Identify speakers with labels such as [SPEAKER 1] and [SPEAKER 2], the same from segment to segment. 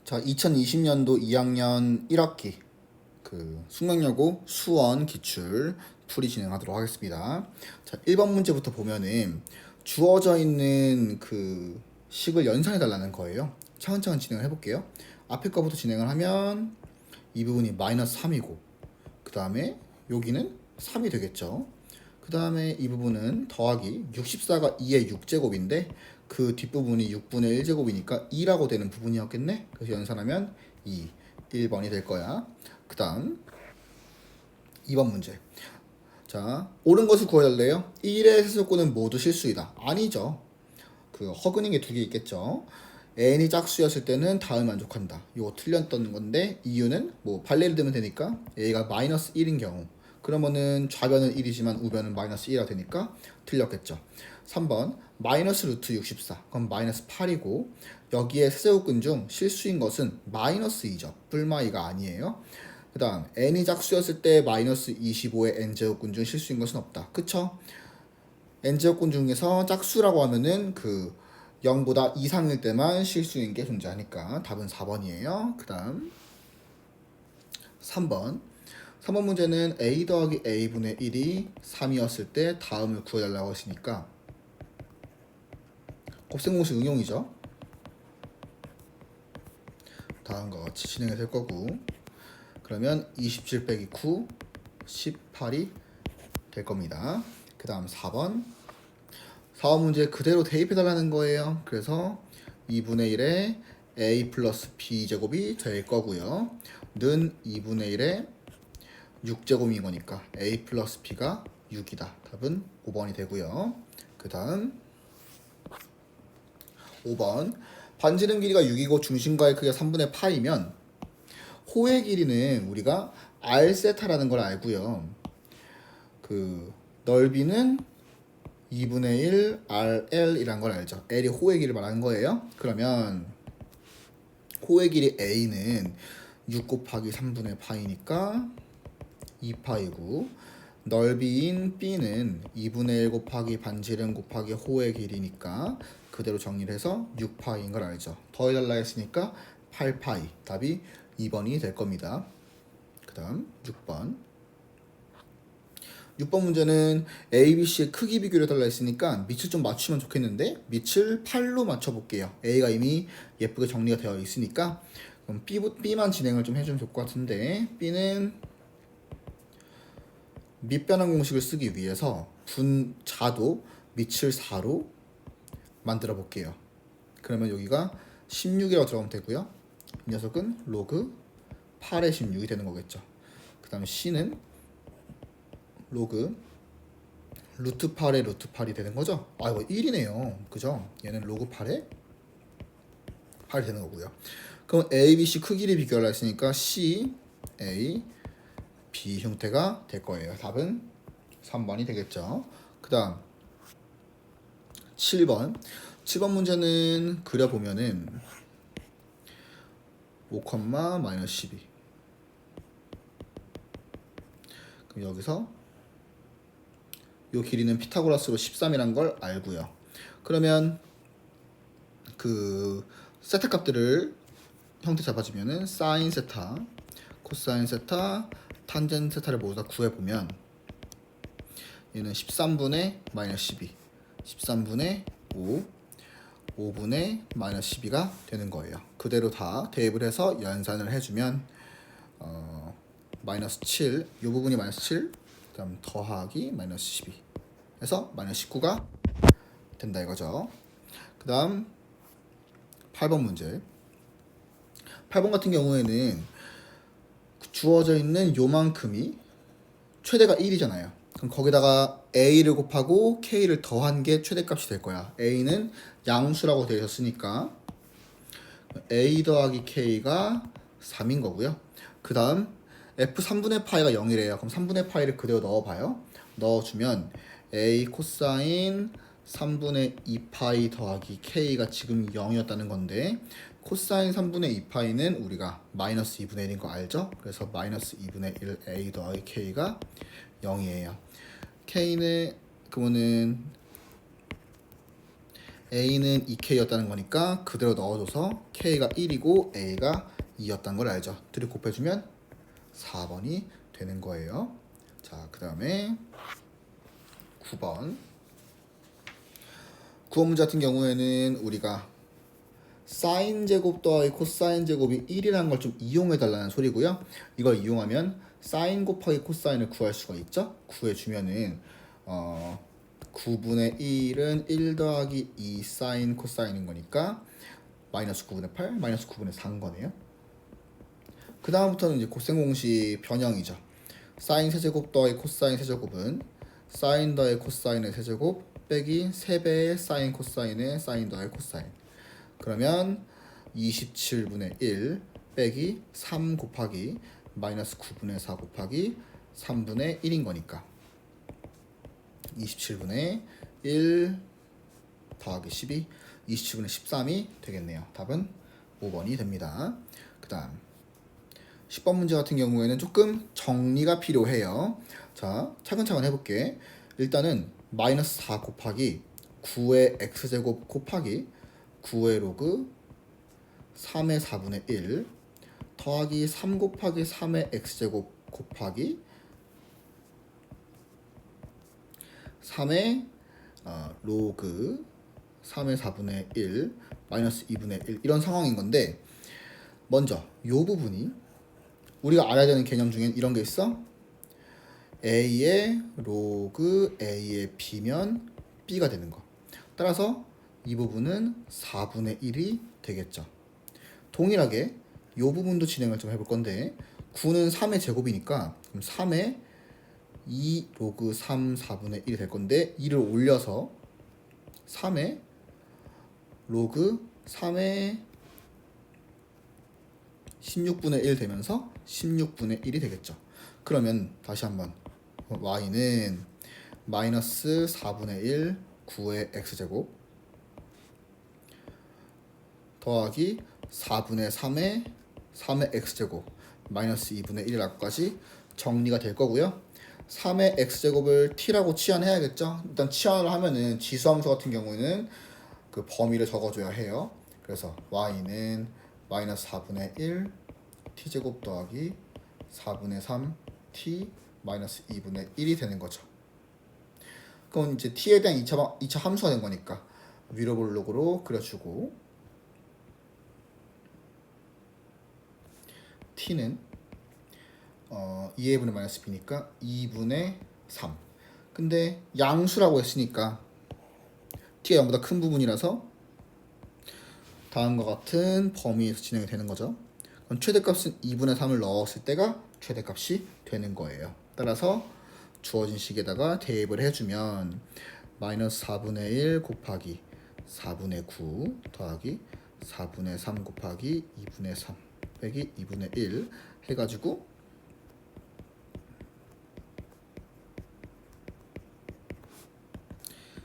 [SPEAKER 1] 자, 2020년도 2학년 1학기 숙명여고 수원 기출 풀이 진행하도록 하겠습니다. 자, 1번 문제부터 보면은 주어져 있는 식을 연산해 달라는 거예요. 차근차근 진행을 해볼게요. 앞에 거부터 진행을 하면 이 부분이 마이너스 3이고 그 다음에 여기는 3이 되겠죠. 그 다음에 이 부분은 더하기 64가 2의 6제곱인데 그 뒷부분이 6분의 1제곱이니까 2라고 되는 부분이었겠네. 그래서 연산하면 2, 1번이 될 거야. 그 다음 2번 문제. 자, 옳은 것을 구해달래요. 1의 세수권은 모두 실수이다. 아니죠. 허근인 게 두 개 있겠죠. n이 짝수였을 때는 다음 만족한다. 이거 틀렸던 건데 이유는 뭐 발레를 들면 되니까 a가 마이너스 1인 경우 그러면은 좌변은 1이지만 우변은 마이너스 1이 되니까 틀렸겠죠. 3번 마이너스 루트 64 그럼 마이너스 8이고 여기에 세제곱근 중 실수인 것은 마이너스 2죠. 뿔마이가 아니에요. 그 다음 n이 짝수였을 때 마이너스 25의 n제곱근 중 실수인 것은 없다. 그쵸? n제곱근 중에서 짝수라고 하면은 0보다 이상일 때만 실수인 게 존재하니까 답은 4번이에요. 그 다음 3번 문제는 a 더하기 a분의 1이 3이었을 때 다음을 구해달라고 했으니까 곱셈공식 응용이죠. 다음과 같이 진행이 될 거고 그러면 27 빼기 9 18이 될 겁니다. 그 다음 4번 문제 그대로 대입해달라는 거예요. 그래서 2분의 1에 a 플러스 b 제곱이 될 거고요. 는 2분의 1에 6제곱인 거니까 a 플러스 b가 6이다. 답은 5번이 되고요. 그 다음 5번 반지름 길이가 6이고 중심과의 크기가 3분의 파이면 호의 길이는 우리가 r 세타라는 걸 알고요. 넓이는 2분의 1 RL이란 걸 알죠. L이 호의 길이를 말하는 거예요. 그러면 호의 길이 A는 6 곱하기 3분의 파이니까 2파이고 넓이인 B는 2분의 1 곱하기 반지름 곱하기 호의 길이니까 그대로 정리를 해서 6파이인 걸 알죠. 더해달라 했으니까 8파이 답이 2번이 될 겁니다. 그 다음 6번 문제는 A, B, C의 크기 비교를 해달라 했으니까 밑을 좀 맞추면 좋겠는데 밑을 8로 맞춰볼게요. A가 이미 예쁘게 정리가 되어 있으니까 그럼 B만 진행을 좀 해주면 좋을 것 같은데 B는 밑변환 공식을 쓰기 위해서 분자도 밑을 4로 만들어 볼게요. 그러면 여기가 16이라고 들어가면 되고요. 이 녀석은 로그 8의 16이 되는 거겠죠. 그 다음에 C는 로그 루트 8의 루트 8이 되는 거죠. 아 이거 1이네요. 그죠? 얘는 로그 8의 8이 되는 거고요. 그럼 A, B, C 크기를 비교하려 했으니까 C, A, B 형태가 될 거예요. 답은 3번이 되겠죠. 그 다음 7번 문제는 그려보면은 5, 마이너스 12 그럼 여기서 요 길이는 피타고라스로 13이란 걸 알고요. 그러면 세타 값들을 형태 잡아주면은 사인 세타, 코사인 세타, 탄젠 세타를 모두 다 구해보면 얘는 13분의 마이너스 12, 13분의 5, 5분의 마이너스 12가 되는 거예요. 그대로 다 대입을 해서 연산을 해주면 마이너스 7, 이 부분이 마이너스 7, 그 다음 더하기 마이너스 12 해서 마이너스 19가 된다 이거죠. 그 다음 8번 문제 8번 같은 경우에는 주어져 있는 요만큼이 최대가 1이잖아요. 그럼 거기다가 a를 곱하고 k를 더한 게 최대값이 될 거야. a는 양수라고 되어 있었으니까 a 더하기 k가 3인 거고요. 그 다음 f 3분의 파이가 0이래요. 그럼 3분의 파이를 그대로 넣어봐요. 넣어주면 a 코사인 3분의 2파이 더하기 k가 지금 0이었다는 건데 코사인 3분의 2파이는 우리가 마이너스 2분의 1인 거 알죠? 그래서 마이너스 2분의 1 a 더하기 k가 0이에요. k는 그러면은 A는 2K였다는 거니까 그대로 넣어줘서 K가 1이고 A가 2였다는 걸 알죠. 둘이 곱해주면 4번이 되는 거예요. 자, 그 다음에 9번. 9번 문제 같은 경우에는 우리가 사인 제곱 더하기 코사인 제곱이 1이라는 걸 좀 이용해 달라는 소리고요. 이걸 이용하면 사인 곱하기 코사인을 구할 수가 있죠. 구해주면은 9분의 1은 1 더하기 2 사인 코사인인 거니까 마이너스 9분의 8, 마이너스 9분의 4인 거네요. 그 다음부터는 이제 고생 공식 변형이죠. 사인 세제곱 더하기 코사인 세제곱은 사인 더하기 코사인의 세제곱 빼기 3배의 사인 코사인의 사인 더하기 코사인. 그러면 27분의 1 빼기 3 곱하기 마이너스 9분의 4 곱하기 3분의 1인 거니까 27분의 1 더하기 12 27분의 13이 되겠네요. 답은 5번이 됩니다. 그 다음 10번 문제 같은 경우에는 조금 정리가 필요해요. 자, 차근차근 해볼게. 일단은 마이너스 4 곱하기 9의 x제곱 곱하기 9의 로그 3의 4분의 1 더하기 3 곱하기 3의 x제곱 곱하기 3의 로그 3의 4분의 1 마이너스 2분의 1 이런 상황인 건데, 먼저 이 부분이 우리가 알아야 되는 개념 중엔 이런 게 있어. A의 로그 A의 B면 B가 되는 거. 따라서 이 부분은 4분의 1이 되겠죠. 동일하게 이 부분도 진행을 좀 해볼 건데 9는 3의 제곱이니까 그럼 3의 2 로그 3 4분의 1이 될 건데 2를 올려서 3의 로그 3의 16분의 1 되면서 16분의 1이 되겠죠. 그러면 다시 한번 y는 마이너스 4분의 1 9의 x제곱 더하기 4분의 3의 x제곱 마이너스 2분의 1이라고까지 정리가 될 거고요. 3의 x제곱을 t라고 치환해야겠죠. 일단 치환을 하면은 지수함수 같은 경우에는 그 범위를 적어줘야 해요. 그래서 y는 마이너스 4분의 1 t제곱 더하기 4분의 3 t 마이너스 2분의 1이 되는 거죠. 그럼 이제 t에 대한 2차 함수가 된 거니까 위로 볼록으로 그려주고 t는 2의 분의 마이너스 b니까 2분의 3. 근데 양수라고 했으니까 t가 0보다 큰 부분이라서 다음과 같은 범위에서 진행이 되는 거죠. 그럼 최대값은 2분의 3을 넣었을 때가 최대값이 되는 거예요. 따라서 주어진 식에다가 대입을 해주면 마이너스 4분의 1 곱하기 4분의 9 더하기 4분의 3 곱하기 2분의 3 빼기 2분의 1 해가지고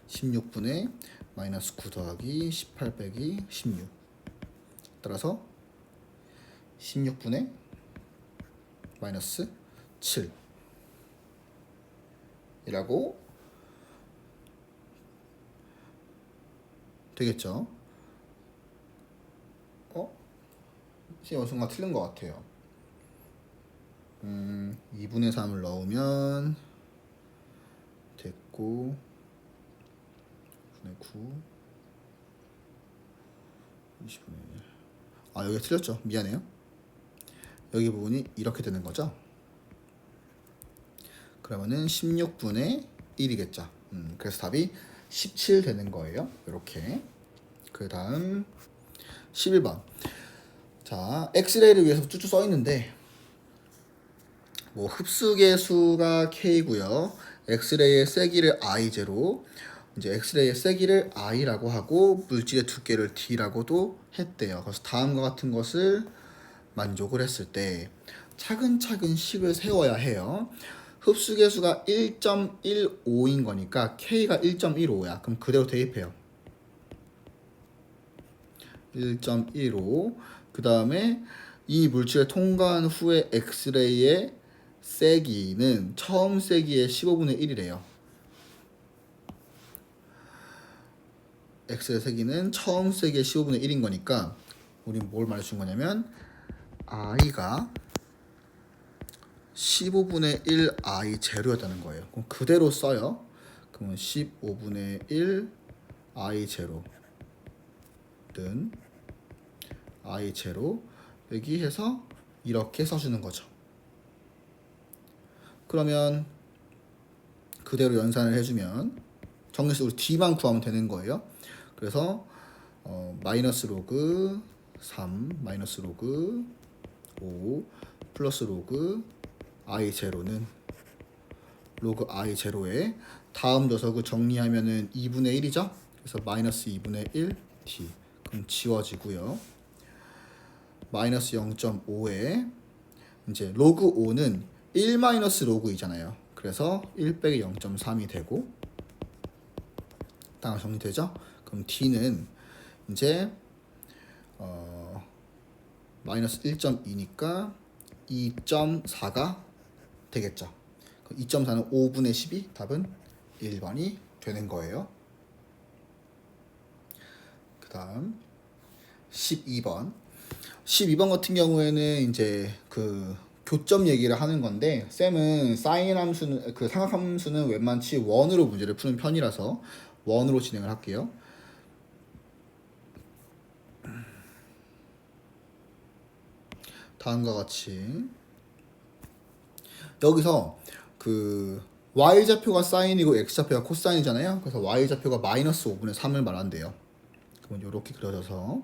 [SPEAKER 1] (16분의) 마이너스 9 더하기 18 빼기 16 따라서 16분의 마이너스 7 이라고 되겠죠. 지금 순간 틀린 것 같아요. 2분의 3을 넣으면 됐고 2분의 9 20분의 1 여기 틀렸죠. 미안해요. 여기 부분이 이렇게 되는 거죠. 그러면은 16분의 1이겠죠. 그래서 답이 17 되는 거예요. 이렇게. 그 다음 11번. 자, 엑스레이를 위해서 쭉쭉 써 있는데 뭐 흡수계 수가 K고요. 엑스레이의 세기를 I0, 이제 엑스레이의 세기를 I라고 하고 물질의 두께를 D라고도 했대요. 그래서 다음과 같은 것을 만족을 했을 때 차근차근 식을 세워야 해요. 흡수계수가 1.15인 거니까 K가 1.15야. 그럼 그대로 대입해요. 1.15. 그 다음에 이 물질을 통과한 후에 엑스레이의 세기는 처음 세기의 15분의 1이래요. x의 세기는 처음 세기의 15분의 1인 거니까 우린 뭘 말해준 거냐면 i가 15분의 1 i 제로였다는 거예요. 그럼 그대로 써요. 그러면 15분의 1 i 제로는 i 제로 여기 해서 이렇게 써주는 거죠. 그러면 그대로 연산을 해주면 정리해서 우리 d만 구하면 되는 거예요. 그래서 마이너스 로그 3 마이너스 로그 5 플러스 로그 i 제로는 로그 i 제로에 다음 녀석을 정리하면은 2분의 1이죠. 그래서 마이너스 2분의 1 t 그럼 지워지고요. 마이너스 0.5에 이제 로그 5는 1 마이너스 로그 2잖아요. 그래서 1 빼기 0.3이 되고 딱 정리되죠? 그럼 t는 이제 마이너스 1.2니까 2.4가 되겠죠. 2.4는 5분의 12 답은 1번이 되는 거예요. 그 다음 12번 12번 같은 경우에는 이제 그 교점 얘기를 하는 건데 쌤은 사인 함수는 그 삼각 함수는 웬만치 원으로 문제를 푸는 편이라서 원으로 진행을 할게요. 다음과 같이 여기서 그 y좌표가 사인이고 x좌표가 코사인이잖아요. 그래서 y좌표가 마이너스 5분의 3을 말한대요. 그러면 이렇게 그려져서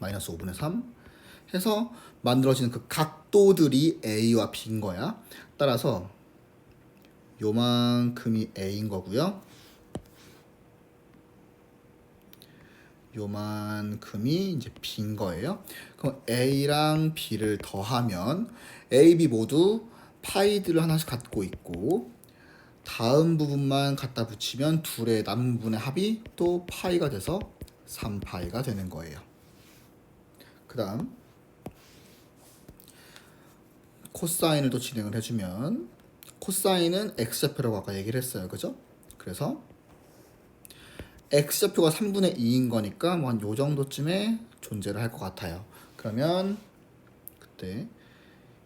[SPEAKER 1] 마이너스 5분의 3 해서 만들어지는 그 각도들이 a와 b인 거야. 따라서 요만큼이 a인 거고요. 요만큼이 이제 b인 거예요. 그럼 a랑 b를 더하면 a, b 모두 파이들을 하나씩 갖고 있고 다음 부분만 갖다 붙이면 둘의 남은 부분의 합이 또 파이가 돼서 3파이가 되는 거예요. 그 다음 코사인을 또 진행을 해주면 코사인은 x좌표라고 아까 얘기를 했어요. 그죠? 그래서 x좌표가 3분의 2인 거니까 뭐 한 요 정도쯤에 존재를 할 것 같아요. 그러면 그때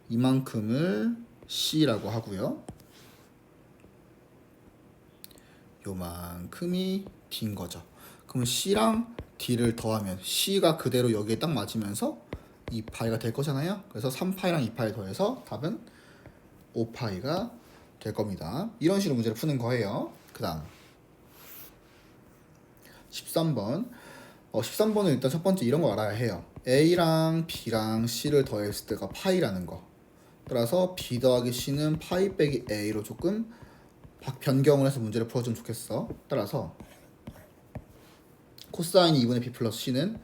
[SPEAKER 1] 이만큼을 c라고 하고요. 요만큼이 d인 거죠. 그럼 c랑 d를 더하면 c가 그대로 여기에 딱 맞으면서 2파이가 될 거잖아요. 그래서 3파이랑 2파이 더해서 답은 5파이가 될 겁니다. 이런 식으로 문제를 푸는 거예요. 그 다음 13번 13번은 일단 첫 번째 이런 거 알아야 해요. a랑 b랑 c를 더했을 때가 파이라는 거. 따라서 b 더하기 c는 파이 빼기 a로 조금 변경을 해서 문제를 풀어주면 좋겠어. 따라서 코사인 2분의 b 플러스 c는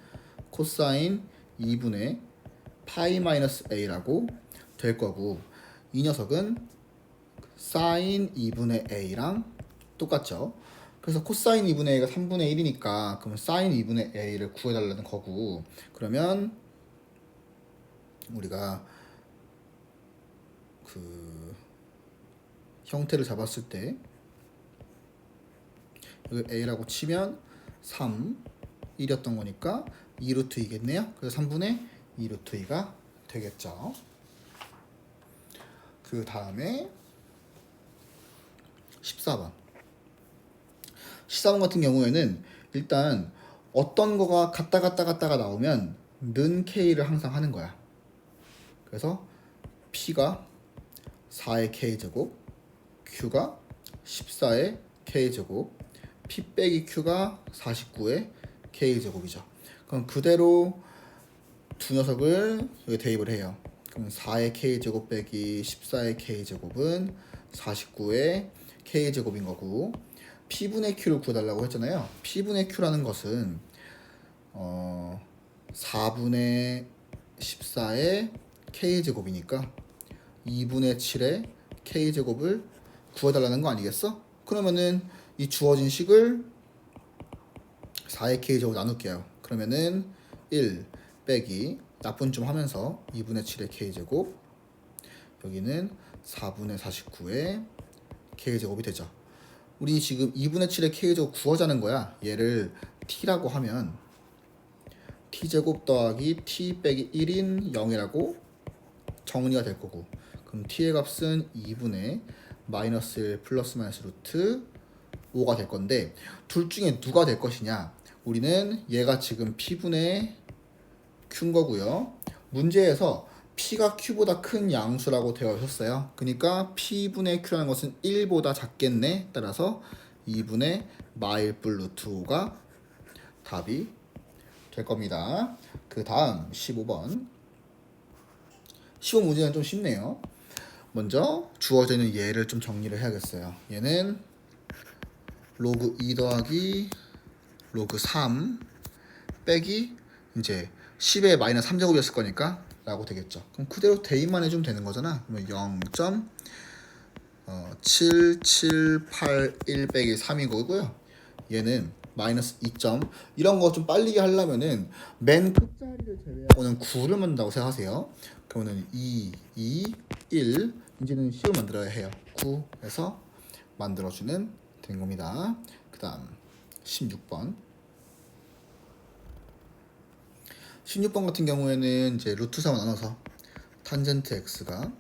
[SPEAKER 1] 코사인 2분의 파이 마이너스 a라고 될 거고 이 녀석은 사인 2분의 a랑 똑같죠. 그래서 코사인 2분의 a가 3분의 1이니까 그러면 사인 2분의 a를 구해달라는 거고 그러면 우리가 그 형태를 잡았을 때 여기 a라고 치면 3, 1이었던 거니까 2루트 2겠네요. 그래서 3분의 2루트 2가 되겠죠. 그 다음에 14번 14번 같은 경우에는 일단 어떤 거가 갔다가 나오면 는 k를 항상 하는 거야. 그래서 p가 4의 k제곱 q가 14의 k제곱 p 빼기 q가 49의 k제곱이죠. 그럼 그대로 두 녀석을 여기 대입을 해요. 그럼 4의 k제곱 빼기 14의 k제곱은 49의 k제곱인 거고 p분의 q를 구해달라고 했잖아요. p분의 q라는 것은 4분의 14의 k제곱이니까 2분의 7의 k제곱을 구해달라는 거 아니겠어? 그러면은 이 주어진 식을 4의 k제곱 나눌게요. 그러면은 1 빼기 나쁜 좀 하면서 2분의 7의 k제곱 여기는 4분의 49의 k제곱이 되죠. 우리 지금 2분의 7의 k제곱 구하자는 거야. 얘를 t라고 하면 t제곱 더하기 t 빼기 1인 0이라고 정리가 될 거고, 그럼 t의 값은 2분의 마이너스 1 플러스 마이너스 루트 5가 될 건데, 둘 중에 누가 될 것이냐. 우리는 얘가 지금 p분의 q인 거고요. 문제에서 p가 q보다 큰 양수라고 되어 있었어요. 그러니까 p분의 q라는 것은 1보다 작겠네. 따라서 2분의 마일분 루트 5가 답이 될 겁니다. 그 다음 15번. 15 문제는 좀 쉽네요. 먼저 주어져 있는 얘를 좀 정리를 해야겠어요. 얘는 로그 2 더하기 로그 3 빼기 이제 10의 마이너스 3제곱이었을 거니까 라고 되겠죠. 그럼 그대로 대입만 해주면 되는 거잖아. 그러면 0.7781 빼기 3인 거고요. 얘는 마이너스 2점. 이런 거 좀 빨리 하려면은 맨 끝자리를 제외하고는 9를 만든다고 생각하세요. 그러면은 2, 1 이제는 10을 만들어야 해요. 9에서 만들어주는 된 겁니다. 그 다음 16번. 16번 같은 경우에는 이제 루트 3을 나눠서 탄젠트 x가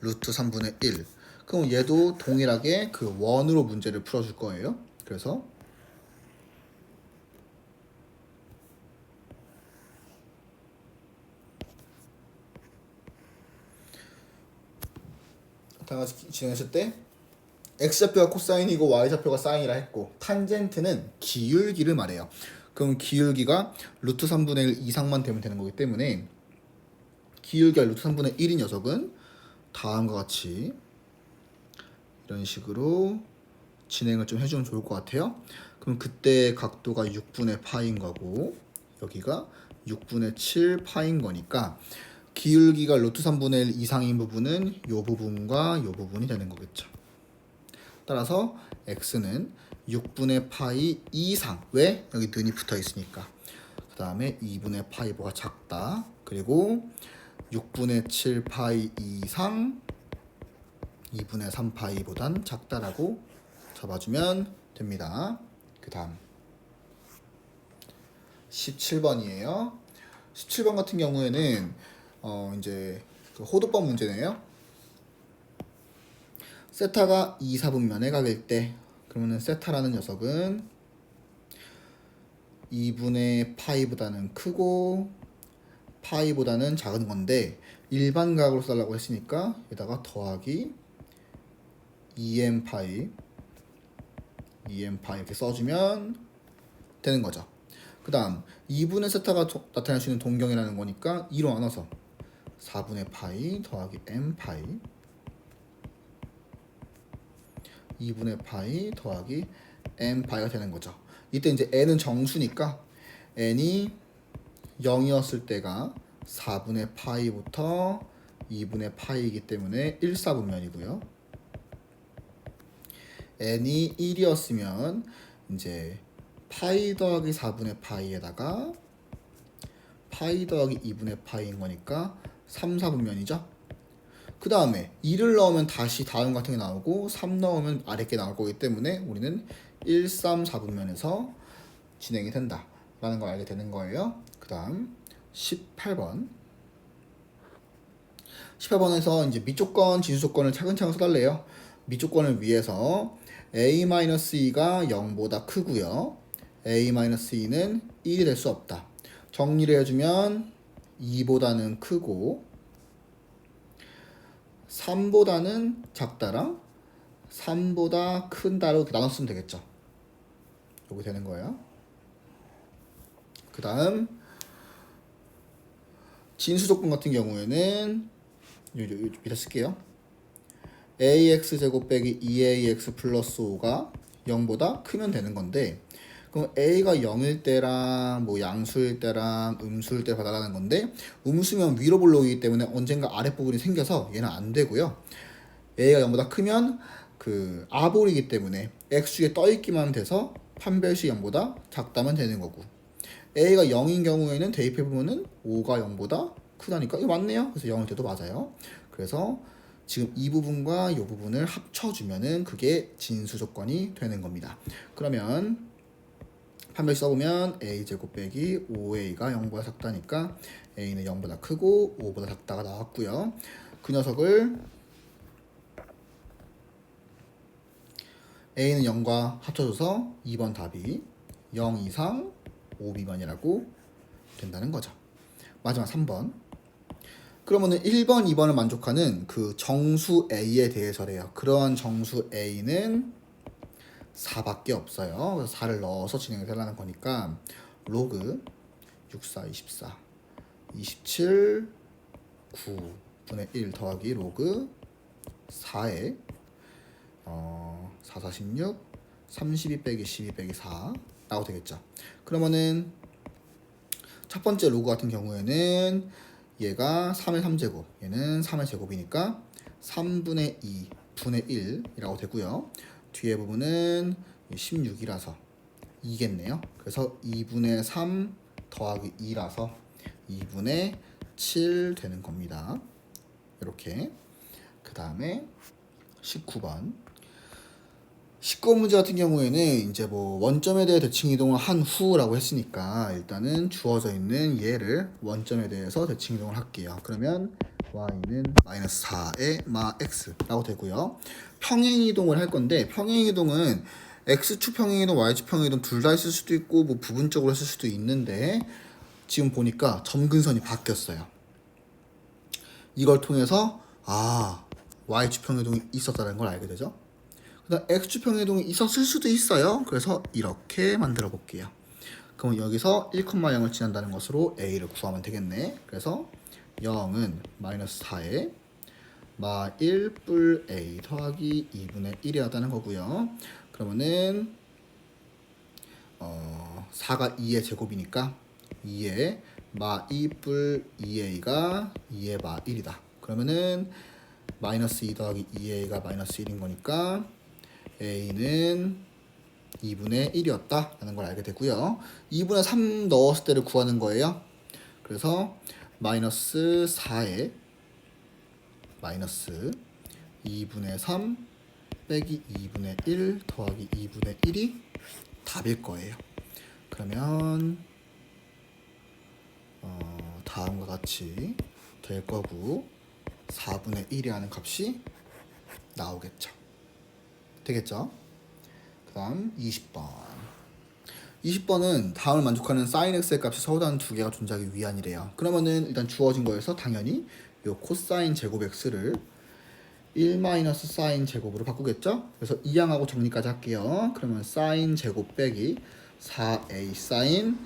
[SPEAKER 1] 루트 3분의 1. 그럼 얘도 동일하게 그 원으로 문제를 풀어줄 거예요. 그래서 다같이 진행했을 때 x좌표가 코사인이고 y좌표가 사인이라 했고, 탄젠트는 기울기를 말해요. 그럼 기울기가 루트 3분의 1 이상만 되면 되는 거기 때문에 기울기가 루트 3분의 1인 녀석은 다음과 같이 이런 식으로 진행을 좀 해주면 좋을 것 같아요. 그럼 그때 각도가 6분의 파인 거고 여기가 6분의 7 파인 거니까 기울기가 루트 3분의 1 이상인 부분은 이 부분과 이 부분이 되는 거겠죠. 따라서 x는 6분의 파이 이상. 왜? 여기 는이 붙어 있으니까. 그 다음에 2분의 파이보다 작다. 그리고 6분의 7 파이 이상 2분의 3 파이보단 작다라고 잡아주면 됩니다. 그 다음 17번이에요. 17번 같은 경우에는 이제 그 호도법 문제네요. 세타가 2, 4분면의 각일 때, 그러면은 세타라는 녀석은 2분의 파이보다는 크고 파이보다는 작은 건데 일반 각으로 써달라고 했으니까 여기다가 더하기 2m 파이 이렇게 써주면 되는 거죠. 그 다음 2분의 세타가 나타낼 수 있는 동경이라는 거니까 2로 나눠서 4분의 파이 더하기 m 파이 2분의 파이 더하기 m 파이가 되는 거죠. 이때 이제 n은 정수니까 n이 0이었을 때가 4분의 파이부터 2분의 파이이기 때문에 1, 4분면이고요. n이 1이었으면 이제 파이 더하기 4분의 파이에다가 파이 더하기 2분의 파이인 거니까 3, 4분면이죠. 그 다음에 2를 넣으면 다시 다음 같은 게 나오고 3 넣으면 아래 게 나올 거기 때문에 우리는 1, 3, 4분면에서 진행이 된다 라는 걸 알게 되는 거예요. 그 다음 18번. 18번에서 이제 미조건, 진수조건을 차근차근 써달래요. 미조건을 위해서 a-2가 0보다 크고요. a-2는 1이 될 수 없다. 정리를 해주면 2보다는 크고 3보다는 작다랑 3보다 큰다로 나눴으면 되겠죠. 여기 되는 거예요. 그 다음 진수조건 같은 경우에는 밑에 쓸게요. ax 제곱 빼기 2ax 플러스 5가 0보다 크면 되는 건데, 그럼 a가 0일 때랑 뭐 양수일 때랑 음수일 때 받아가는 건데, 음수면 위로 볼록이기 때문에 언젠가 아랫부분이 생겨서 얘는 안 되고요. a가 0보다 크면 그 아볼이기 때문에 x축에 떠있기만 돼서 판별식 0보다 작다면 되는 거고, a가 0인 경우에는 대입해보면은 5가 0보다 크다니까 이거 맞네요. 그래서 0일 때도 맞아요. 그래서 지금 이 부분과 이 부분을 합쳐주면은 그게 진수 조건이 되는 겁니다. 그러면 판별식 써보면 a제곱 빼기 5a가 0보다 작다니까 a는 0보다 크고 5보다 작다가 나왔고요. 그 녀석을 a는 0과 합쳐줘서 2번 답이 0 이상 5 미만이라고 된다는 거죠. 마지막 3번. 그러면은 1번, 2번을 만족하는 그 정수 a에 대해서래요. 그러한 정수 a는 4밖에 없어요. 그래서 4를 넣어서 진행을 하려는 거니까 로그 6, 4, 24, 27, 9분의 1 더하기 로그 4에 4, 46, 32 빼기 12 빼기 4라고 되겠죠. 그러면은 첫 번째 로그 같은 경우에는 얘가 3의 3제곱, 얘는 3의 제곱이니까 3분의 2 분의 1이라고 되고요. 뒤에 부분은 16이라서 2겠네요. 그래서 2분의 3 더하기 2라서 2분의 7 되는 겁니다. 이렇게. 그 다음에 19번. 19번 문제 같은 경우에는 이제 뭐 원점에 대해 대칭 이동을 한 후라고 했으니까 일단은 주어져 있는 얘를 원점에 대해서 대칭 이동을 할게요. 그러면 y는 마이너스 4의 마 x라고 되고요. 평행 이동을 할 건데 평행 이동은 x축 평행 이동, y축 평행 이동 둘 다 있을 수도 있고 뭐 부분적으로 했을 수도 있는데 지금 보니까 점근선이 바뀌었어요. 이걸 통해서 y축 평행 이동이 있었다는 걸 알게 되죠. 그다음 x축 평행 이동이 있었을 수도 있어요. 그래서 이렇게 만들어 볼게요. 그럼 여기서 1,0을 지난다는 것으로 a를 구하면 되겠네. 그래서 0은 마이너스 4에 마 1뿔 a 더하기 2분의 1이었다는 거고요. 그러면은 4가 2의 제곱이니까 2의 마 2뿔 2a가 2의 마 1이다. 그러면은 마이너스 2 더하기 2a가 마이너스 1인 거니까 a는 2분의 1이었다 라는 걸 알게 되고요. 2분의 3 넣었을 때를 구하는 거예요. 그래서 마이너스 4에 마이너스 2분의 3 빼기 2분의 1 더하기 2분의 1이 답일 거예요. 그러면 다음과 같이 될 거고 4분의 1이라는 값이 나오겠죠. 되겠죠? 그 다음 20번. 20번은 다음을 만족하는 sin x의 값이 서로다른 두 개가 존재하기 위한이래요. 그러면은 일단 주어진 거에서 당연히 요 코사인 제곱 x를 1 마이너스 사인 제곱으로 바꾸겠죠? 그래서 이항하고 정리까지 할게요. 그러면 사인 제곱 빼기 4a 사인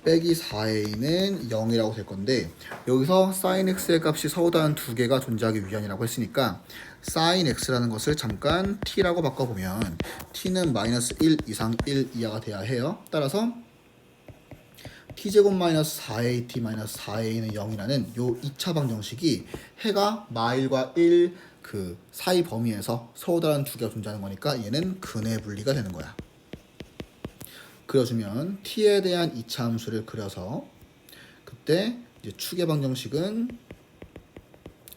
[SPEAKER 1] 빼기 4a는 0이라고 될 건데 여기서 sin x의 값이 서로다른 두 개가 존재하기 위한이라고 했으니까 sin x라는 것을 잠깐 t라고 바꿔보면 t는 마이너스 1 이상 1 이하가 돼야 해요. 따라서 t제곱 마이너스 4at 마이너스 4a는 0이라는 요 2차 방정식이 해가 마1과 1 그 사이 범위에서 서로 다른 두 개가 존재하는 거니까 얘는 근의 분리가 되는 거야. 그려주면 t에 대한 2차 함수를 그려서 그때 이제 축의 방정식은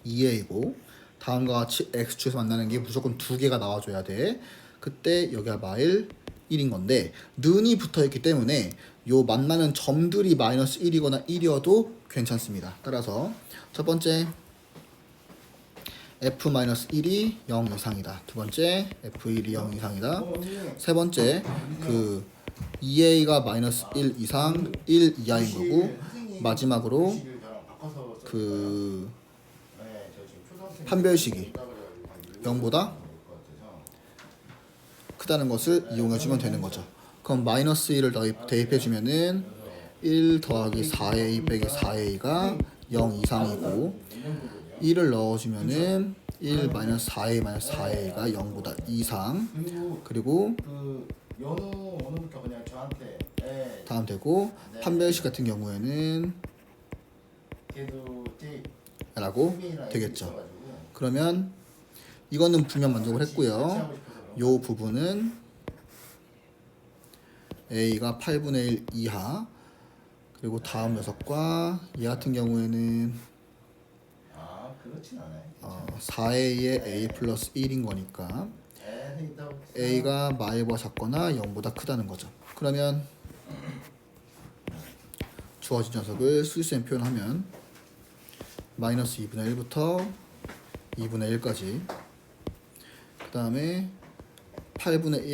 [SPEAKER 1] 2a이고 다음과 같이 x축에서 만나는 게 무조건 두 개가 나와줘야 돼. 그때 여기가 마일 1인 건데 는이 붙어있기 때문에 요 만나는 점들이 마이너스 1이거나 1이어도 괜찮습니다. 따라서 첫 번째 f-1이 0 이상이다. 두 번째 f1이 0 이상이다. 세 번째 그 2a가 마이너스 1 이상 1 이하인 거고 마지막으로 그 판별식이 0보다 크다는 것을 이용해주면 되는 거죠. 그럼 마이너스 1을 대입해주면은 1 더하기 4a 빼기 4a가 0 이상이고 1을 넣어주면은 1 마이너스 4a 마이너스 4a가 0보다 이상 그리고 다음 되고 판별식 같은 경우에는 라고 되겠죠. 그러면 이거는 분명 만족을 했고요. 요 부분은 a가 8분의 1 이하 그리고 다음 녀석과 얘 같은 경우에는
[SPEAKER 2] 그렇진 않아요.
[SPEAKER 1] 4a의 a 플러스 1인 거니까 a가 마이보다 작거나 0보다 크다는 거죠. 그러면 주어진 녀석을 수직線표현하면 마이너스 2분의 1부터 2분의 1까지, 그 다음에 8분의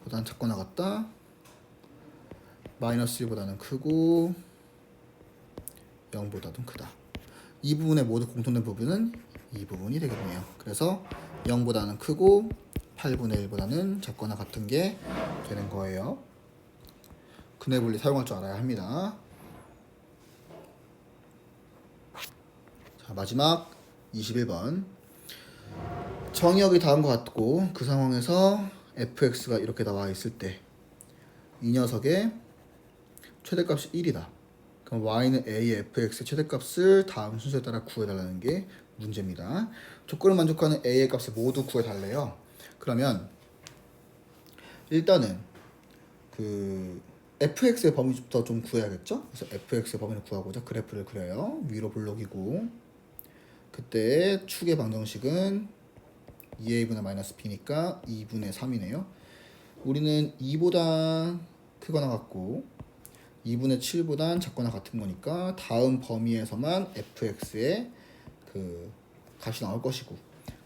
[SPEAKER 1] 1보다는 작거나 같다, 마이너스 1보다는 크고 0보다도 크다. 이 부분의 모두 공통된 부분은 이 부분이 되겠네요. 그래서 0보다는 크고 8분의 1보다는 작거나 같은 게 되는 거예요. 근해 분리 사용할 줄 알아야 합니다. 자, 마지막 21번. 정의역이 다음과 같고 그 상황에서 fx가 이렇게 나와 있을 때 이 녀석의 최대값이 1이다. 그럼 y는 a의 fx의 최대값을 다음 순서에 따라 구해달라는 게 문제입니다. 조건을 만족하는 a의 값을 모두 구해달래요. 그러면 일단은 그 fx의 범위부터 좀 구해야겠죠? 그래서 fx의 범위를 구하고자 그래프를 그려요. 위로 블록이고, 그때 축의 방정식은 2a분의 마이너스 b니까 2분의 3이네요. 우리는 2보다 크거나 같고 2분의 7보단 작거나 같은 거니까 다음 범위에서만 fx의 그 값이 나올 것이고,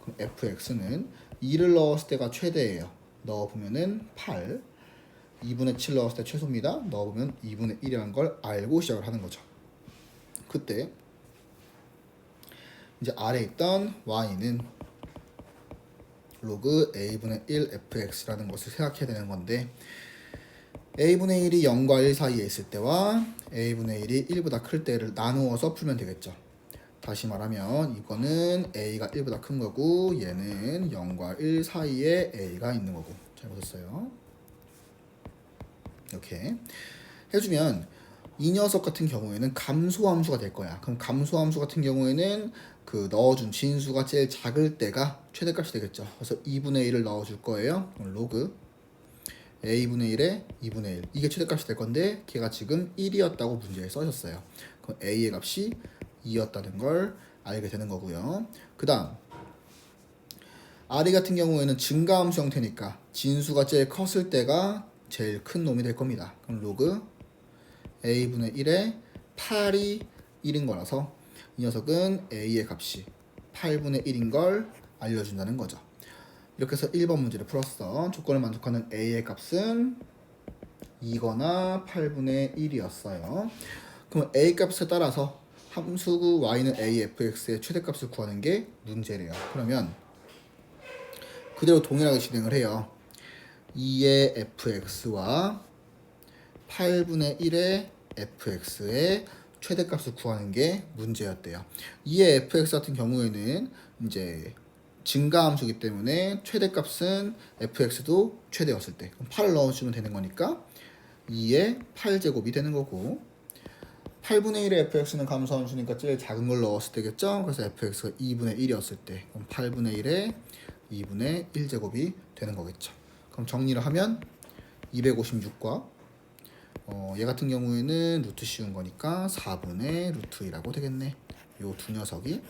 [SPEAKER 1] 그럼 fx는 2를 넣었을 때가 최대예요. 넣어보면은 8, 2분의 7 넣었을 때 최소입니다. 넣어보면 2분의 1이라는 걸 알고 시작을 하는 거죠. 그때 이제 아래에 있던 y는 로그 a분의 1 fx라는 것을 생각해야 되는 건데, a분의 1이 0과 1 사이에 있을 때와 a분의 1이 1보다 클 때를 나누어서 풀면 되겠죠. 다시 말하면 이거는 a가 1보다 큰 거고 얘는 0과 1 사이에 a가 있는 거고. 잘 보셨어요? 이렇게 해주면 이 녀석 같은 경우에는 감소함수가 될 거야. 그럼 감소함수 같은 경우에는 그 넣어준 진수가 제일 작을 때가 최대값이 되겠죠. 그래서 2분의 1을 넣어줄 거예요. 로그 a분의 1에 2분의 1, 이게 최대값이 될 건데 걔가 지금 1이었다고 문제에 써졌어요. 그럼 a의 값이 2였다는 걸 알게 되는 거고요. 그 다음 r이 같은 경우에는 증가함수 형태니까 진수가 제일 컸을 때가 제일 큰 놈이 될 겁니다. 그럼 로그 a분의 1에 8이 1인 거라서 이 녀석은 a의 값이 8분의 1인 걸 알려준다는 거죠. 이렇게 해서 1번 문제를 풀었어. 조건을 만족하는 a의 값은 2거나 8분의 1이었어요. 그럼 a 값에 따라서 함수구 y는 a fx의 최대값을 구하는 게 문제래요. 그러면 그대로 동일하게 진행을 해요. 2의 fx와 8분의 1의 fx의 최대값을 구하는 게 문제였대요. 2의 fx 같은 경우에는 이제 증가함수기 때문에 최대값은 fx도 최대였을 때 그럼 8을 넣어주면 되는 거니까 2의 8제곱이 되는 거고, 8분의 1의 fx는 감소함수니까 제일 작은 걸 넣었을 때겠죠. 그래서 fx가 2분의 1이었을 때 그럼 8분의 1에 2분의 1제곱이 되는 거겠죠. 그럼 정리를 하면 256과 얘 같은 경우에는 루트 씌운 거니까 4분의 루트 2라고 되겠네. 요 두 녀석이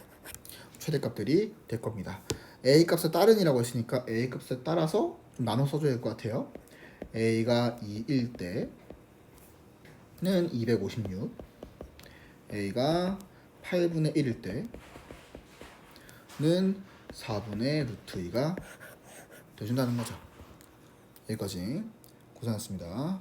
[SPEAKER 1] 최대값들이 될 겁니다. a 값에 따른이라고 했으니까 a 값에 따라서 좀 나눠 써줘야 될 것 같아요. a가 2일 때는 256, a가 8분의 1일 때는 4분의 루트 2가 돼준다는 거죠. 여기까지 고생하셨습니다.